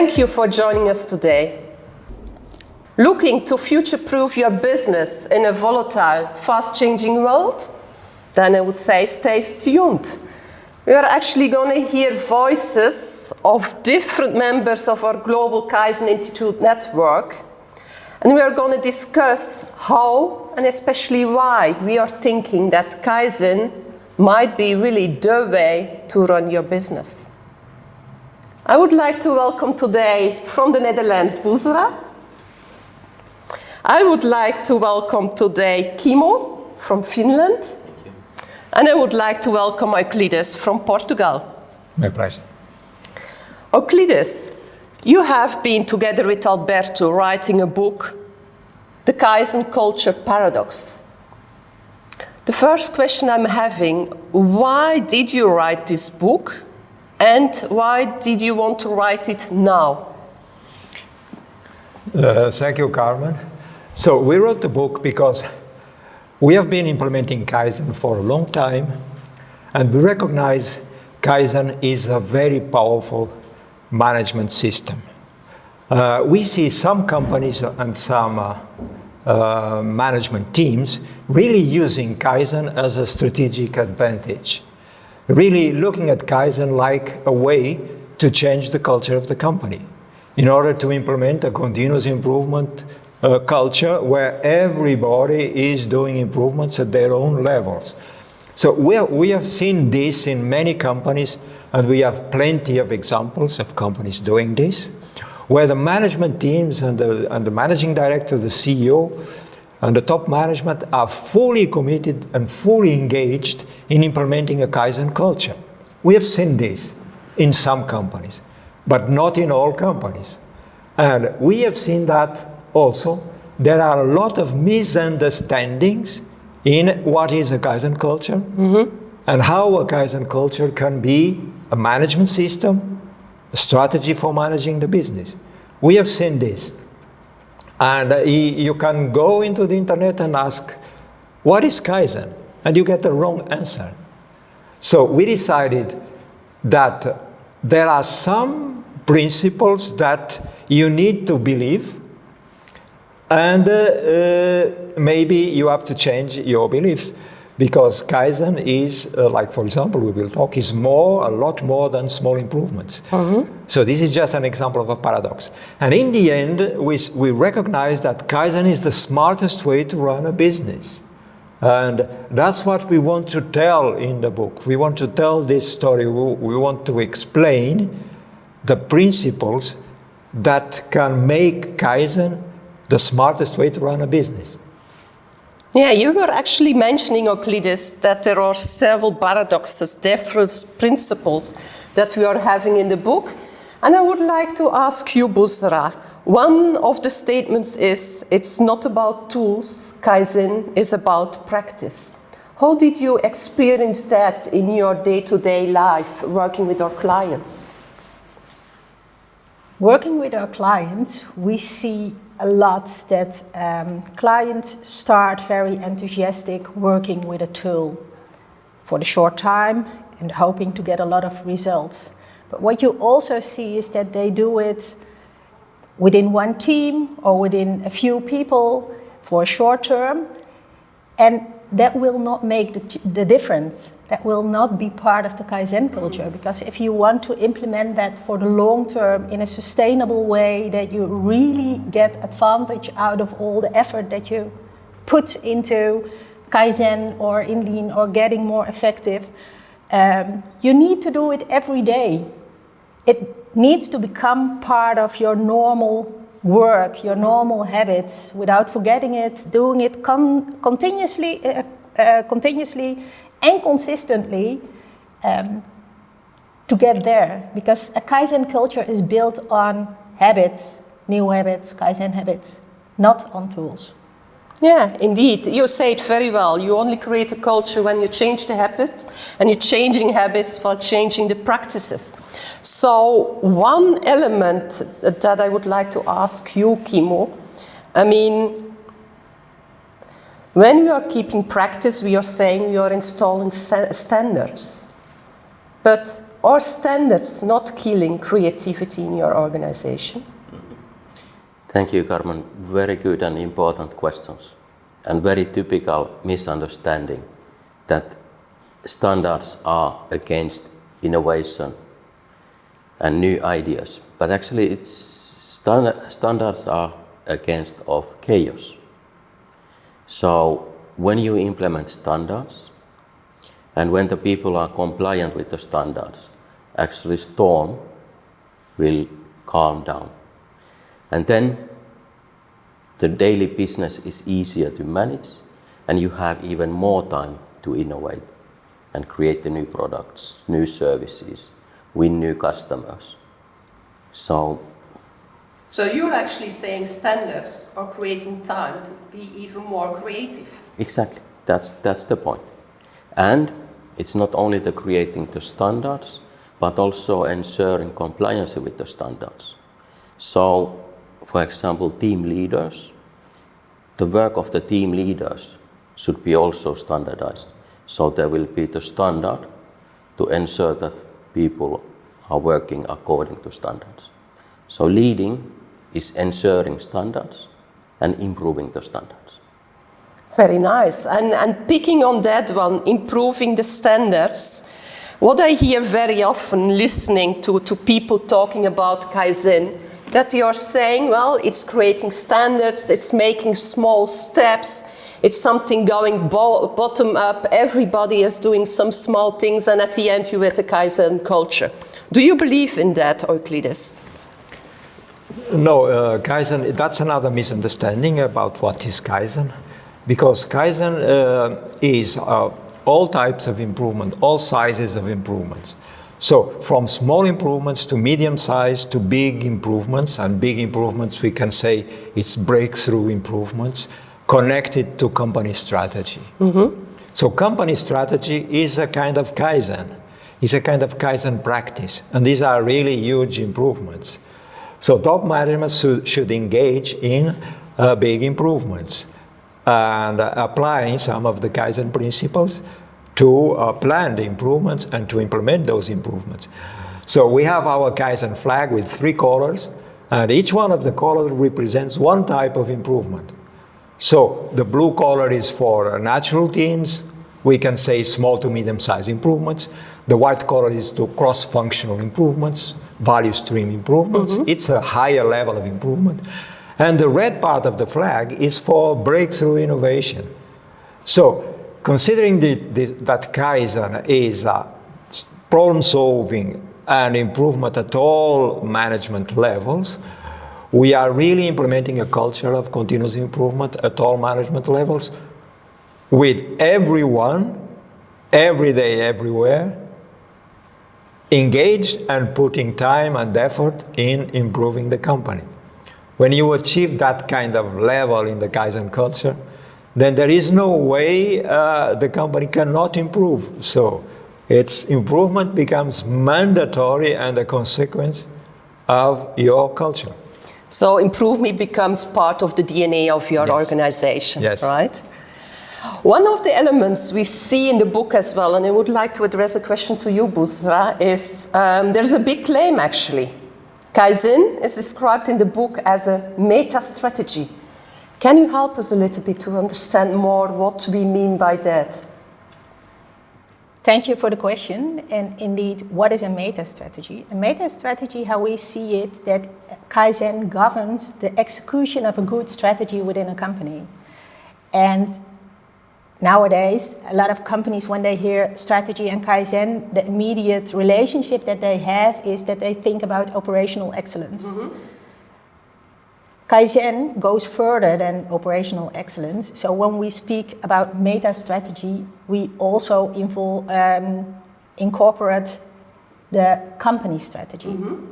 Thank you for joining us today. Looking to future-proof your business in a volatile, fast-changing world? Then I would say stay tuned. We are actually going to hear voices of different members of our global Kaizen Institute network, and we are going to discuss how and especially why we are thinking that Kaizen might be really the way to run your business. I would like to welcome today from the Netherlands, Boezra. I would like to welcome today Kimo from Finland. Thank you. And I would like to welcome Euclides from Portugal. My pleasure. Euclides, you have been together with Alberto writing a book, The Kaizen Culture Paradox. The first question I'm having, why did you write this book? And why did you want to write it now? Thank you, Carmen. So we wrote the book because we have been implementing Kaizen for a long time, and we recognize Kaizen is a very powerful management system. We see some companies and some management teams really using Kaizen as a strategic advantage, really looking at Kaizen like a way to change the culture of the company in order to implement a continuous improvement culture where everybody is doing improvements at their own levels. So we have seen this in many companies, and we have plenty of examples of companies doing this, where the management teams and the managing director, the CEO, and the top management are fully committed and fully engaged in implementing a Kaizen culture. We have seen this in some companies, but not in all companies. And we have seen that also there are a lot of misunderstandings in what is a Kaizen culture and how a Kaizen culture can be a management system, a strategy for managing the business. We have seen this. And you can go into the internet and ask, what is Kaizen? And you get the wrong answer. So we decided that there are some principles that you need to believe, and maybe you have to change your belief, because Kaizen is, like for example, we will talk, is a lot more than small improvements. So this is just an example of a paradox. And in the end, we recognize that Kaizen is the smartest way to run a business. And that's what we want to tell in the book. We want to tell this story. We want to explain the principles that can make Kaizen the smartest way to run a business. Yeah, you were actually mentioning, Euclides, that there are several paradoxes, different principles that we are having in the book. And I would like to ask you, Boezra, one of the statements is, it's not about tools, Kaizen is about practice. How did you experience that in your day-to-day life, working with our clients? Working with our clients, we see a lot that clients start very enthusiastic working with a tool for the short time and hoping to get a lot of results. But what you also see is that they do it within one team or within a few people for a short term, and that will not make the difference. That will not be part of the Kaizen culture, because if you want to implement that for the long term in a sustainable way, that you really get advantage out of all the effort that you put into Kaizen or in Lean or getting more effective, you need to do it every day. It needs to become part of your normal work, your normal habits, without forgetting it, doing it continuously and consistently to get there. Because a Kaizen culture is built on habits, new habits, Kaizen habits, not on tools. Yeah, indeed. You say it very well. You only create a culture when you change the habits, and you're changing habits while changing the practices. So one element that I would like to ask you, Kimo, I mean, when we are keeping practice, we are saying we are installing standards. But are standards not killing creativity in your organization? Thank you, Carmen. Very good and important questions. And very typical misunderstanding that standards are against innovation and new ideas. But actually, standards are against of chaos. So when you implement standards, and when the people are compliant with the standards, actually storm will calm down. And then the daily business is easier to manage, and you have even more time to innovate and create the new products, new services, win new customers. So you're actually saying standards are creating time to be even more creative. Exactly, that's the point. And it's not only the creating the standards, but also ensuring compliance with the standards. So, for example, team leaders, the work of the team leaders should be also standardized. So there will be the standard to ensure that people are working according to standards. So leading is ensuring standards and improving the standards. Very nice. And picking on that one, improving the standards, what I hear very often listening to people talking about Kaizen, that you're saying, well, it's creating standards, it's making small steps, it's something going bottom up, everybody is doing some small things, and at the end you get a Kaizen culture. Do you believe in that, Euclides? No, Kaizen, that's another misunderstanding about what is Kaizen. Because Kaizen is all types of improvement, all sizes of improvements. So from small improvements to medium size to big improvements, and big improvements we can say it's breakthrough improvements connected to company strategy. Mm-hmm. So company strategy is a kind of Kaizen, is a kind of Kaizen practice, and these are really huge improvements. So top management should engage in big improvements and applying some of the Kaizen principles to plan the improvements and to implement those improvements. So we have our Kaizen flag with 3 colors, and each one of the colors represents one type of improvement. So the blue color is for natural teams. We can say small to medium-sized improvements. The white color is to cross-functional improvements, value stream improvements. Mm-hmm. It's a higher level of improvement. And the red part of the flag is for breakthrough innovation. So considering that Kaizen is problem solving and improvement at all management levels, we are really implementing a culture of continuous improvement at all management levels with everyone, every day, everywhere, engaged and putting time and effort in improving the company. When you achieve that kind of level in the Kaizen culture, then there is no way the company cannot improve. So its improvement becomes mandatory and a consequence of your culture. So improvement becomes part of the DNA of your organization, right? One of the elements we see in the book as well, and I would like to address a question to you, Busra, is there's a big claim actually. Kaizen is described in the book as a meta-strategy. Can you help us a little bit to understand more what we mean by that? Thank you for the question. And indeed, what is a meta-strategy? A meta-strategy, how we see it, that Kaizen governs the execution of a good strategy within a company. And nowadays, a lot of companies, when they hear strategy and Kaizen, the immediate relationship that they have is that they think about operational excellence. Mm-hmm. Kaizen goes further than operational excellence. So when we speak about meta-strategy, we also incorporate the company strategy. Mm-hmm.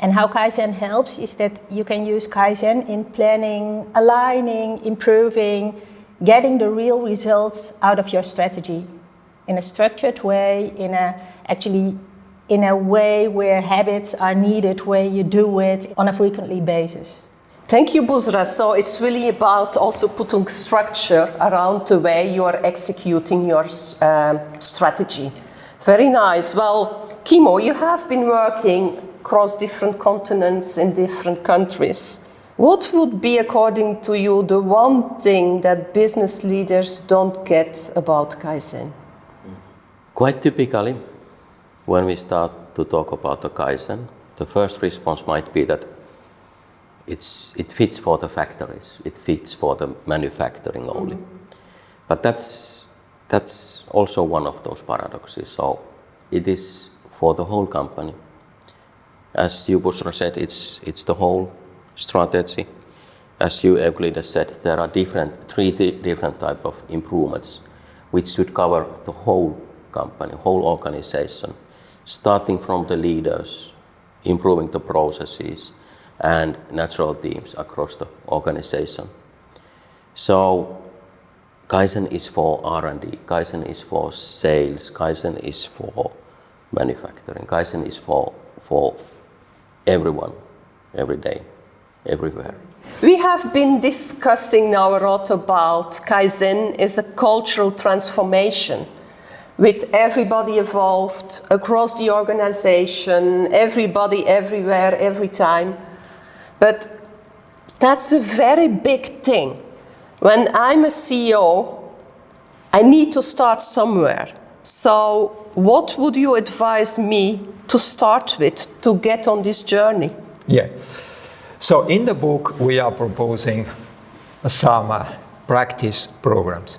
And how Kaizen helps is that you can use Kaizen in planning, aligning, improving, getting the real results out of your strategy in a structured way, in a way where habits are needed, where you do it on a frequently basis. Thank you, Busra. So it's really about also putting structure around the way you are executing your strategy. Very nice. Well, Kimmo, you have been working across different continents in different countries. What would be, according to you, the one thing that business leaders don't get about Kaizen? Quite typically, when we start to talk about the Kaizen, the first response might be that it fits for the factories, it fits for the manufacturing only. But that's also one of those paradoxes. So it is for the whole company. As you, Bushra, said, it's the whole strategy. As you, Euclides, said, there are three different type of improvements which should cover the whole company, whole organization, starting from the leaders, improving the processes and natural teams across the organization. So Kaizen is for R&D, Kaizen is for sales, Kaizen is for manufacturing, Kaizen is for everyone, every day, everywhere. We have been discussing now a lot about Kaizen as a cultural transformation, with everybody involved across the organization, everybody, everywhere, every time. But that's a very big thing. When I'm a CEO, I need to start somewhere. So what would you advise me to start with to get on this journey? Yeah. So in the book, we are proposing some practice programs.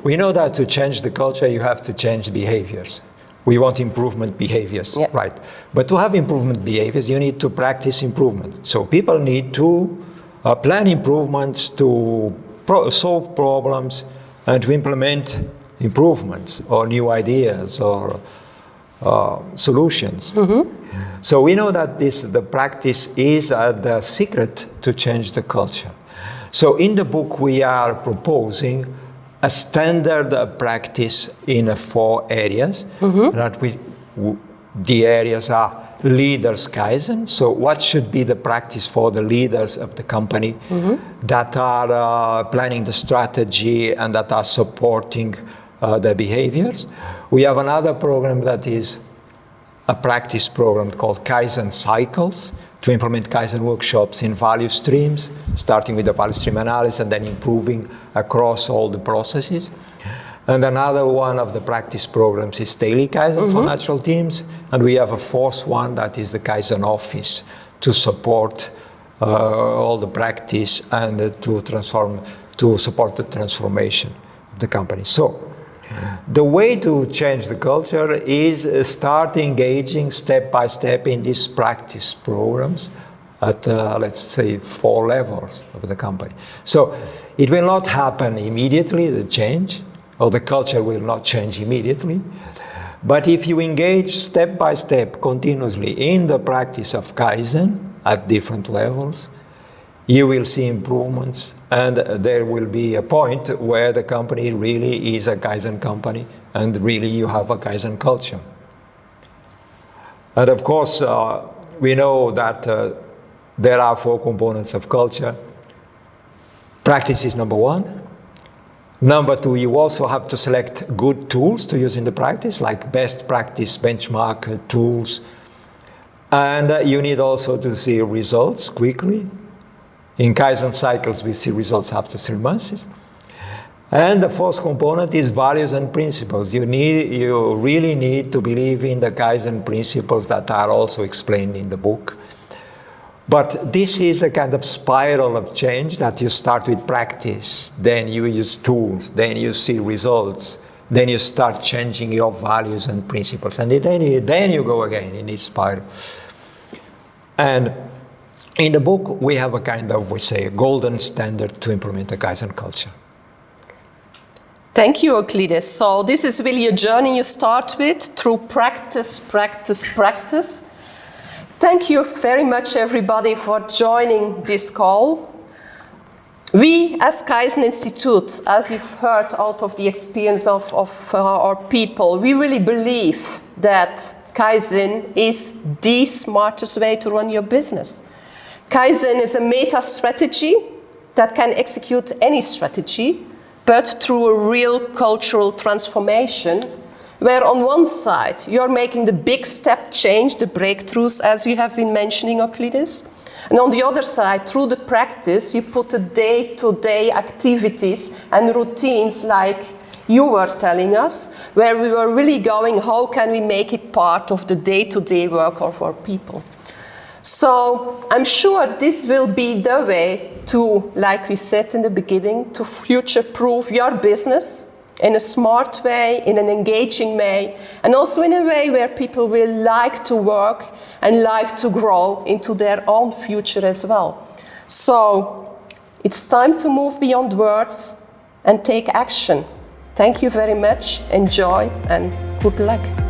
We know that to change the culture, you have to change behaviors. We want improvement behaviors, right? But to have improvement behaviors, you need to practice improvement. So people need to plan improvements, to solve problems, and to implement improvements or new ideas or solutions. So we know that the practice is the secret to change the culture. So in the book, we are proposing a standard practice in 4 areas. The areas are leaders Kaizen. So what should be the practice for the leaders of the company that are planning the strategy and that are supporting the behaviors? We have another program that is a practice program called Kaizen Cycles, to implement Kaizen workshops in value streams, starting with the value stream analysis and then improving across all the processes. And another one of the practice programs is Daily Kaizen for natural teams. And we have a 4th one that is the Kaizen Office, to support all the practice and to support the transformation of the company. So the way to change the culture is start engaging step by step in these practice programs at, let's say, 4 levels of the company. So it will not happen immediately, the change, or the culture will not change immediately. But if you engage step by step continuously in the practice of Kaizen at different levels, you will see improvements, and there will be a point where the company really is a Kaizen company, and really you have a Kaizen culture. And of course, we know that there are 4 components of culture. Practice is number 1. Number 2, you also have to select good tools to use in the practice, like best practice benchmark tools. And you need also to see results quickly. In Kaizen cycles, we see results after 3 months. And the 4th component is values and principles. You really need to believe in the Kaizen principles that are also explained in the book. But this is a kind of spiral of change that you start with practice, then you use tools, then you see results, then you start changing your values and principles, and then you go again in this spiral. And in the book, we have a kind of, we say, a golden standard to implement a Kaizen culture. Thank you, Euclides. So this is really a journey you start with through practice, practice, practice. Thank you very much, everybody, for joining this call. We, as Kaizen Institute, as you've heard out of the experience of our people, we really believe that Kaizen is the smartest way to run your business. Kaizen is a meta strategy that can execute any strategy, but through a real cultural transformation, where on one side you're making the big step change, the breakthroughs, as you have been mentioning, Euclides. And on the other side, through the practice, you put the day-to-day activities and routines like you were telling us, where we were really going, how can we make it part of the day-to-day work of our people? So I'm sure this will be the way to, like we said in the beginning, to future-proof your business in a smart way, in an engaging way, and also in a way where people will like to work and like to grow into their own future as well. So it's time to move beyond words and take action. Thank you very much, enjoy, and good luck.